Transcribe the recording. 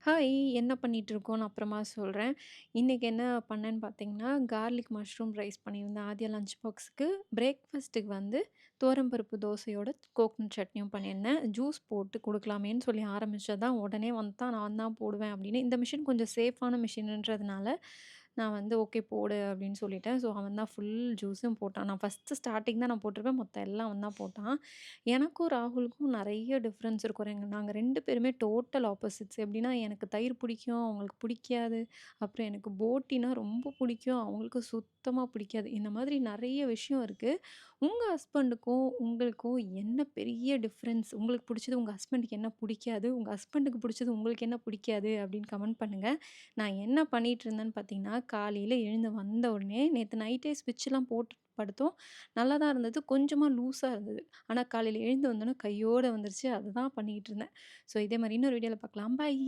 Hi! என்ன பண்ணிட்டுருக்கோன்னு அப்புறமா சொல்றேன். இன்னைக்கு என்ன பண்ணேன்னு பார்த்தீங்கன்னா, கார்லிக் மஷ்ரூம் ரைஸ் பண்ணியிருந்தேன். ஆதியா லஞ்ச் பாக்ஸுக்கு. பிரேக்ஃபாஸ்ட்டுக்கு வந்து துவரம்பருப்பு தோசையோட கோக்னட் சட்னியும் பண்ணியிருந்தேன். ஜூஸ் போட்டு குடுக்கலாமேன்னு சொல்லி ஆரம்பிச்சது தான், உடனே வந்துட்டான் நான் தான் போடுவேன் அப்படின்னு. இந்த மிஷின் கொஞ்சம் சேஃபான மிஷினுன்றதுனால, நான் வந்து ஓகே போடு அப்படின்னு சொல்லிட்டேன். ஸோ அவன் தான் ஃபுல் ஜூஸும் போட்டான். நான் ஃபஸ்ட்டு ஸ்டார்ட்டிங் தான் நான் போட்டிருப்பேன். மொத்தம் எல்லாம் அவன் தான் போட்டான். எனக்கும் ராகுலுக்கும் நெறைய டிஃப்ரென்ஸ் இருக்கும். நாங்க 2 பேருமே டோட்டல் ஆப்போசிட்ஸ். எப்படின்னா, எனக்கு தயிர் பிடிக்கும், அவங்களுக்கு பிடிக்காது. அப்புறம் எனக்கு போட்டினா ரொம்ப பிடிக்கும், அவங்களுக்கு சுத்தமா பிடிக்காது. இந்த மாதிரி நெறைய விஷயம் இருக்கு. உங்க ஹஸ்பண்டுக்கும், உங்களுக்கும் என்ன பெரிய டிஃப்ரென்ஸ்? உங்களுக்கு பிடிச்சது உங்க ஹஸ்பண்டுக்கு என்ன பிடிக்காது? உங்க ஹஸ்பண்டுக்கு பிடிச்சது உங்களுக்கு என்ன பிடிக்காது? அப்படின்னு கமெண்ட் பண்ணுங்க. நான் என்ன பண்ணிட்டு இருந்தேன்னு பார்த்தீங்கன்னா, காலையில எழுந்து வந்த உடனே நேத்து நைட்டே ஸ்விட்ச்லாம் போட்டு படுத்தோம். நல்லா தான் இருந்தது. கொஞ்சமா லூஸா இருந்தது. ஆனா காலையில எழுந்து வந்தோனே கையோட வந்துருச்சு. அதுதான் பண்ணிக்கிட்டு இருந்தேன். ஸோ இதே மாரி இன்னொரு வீடியோல பார்க்கலாம். பாய்.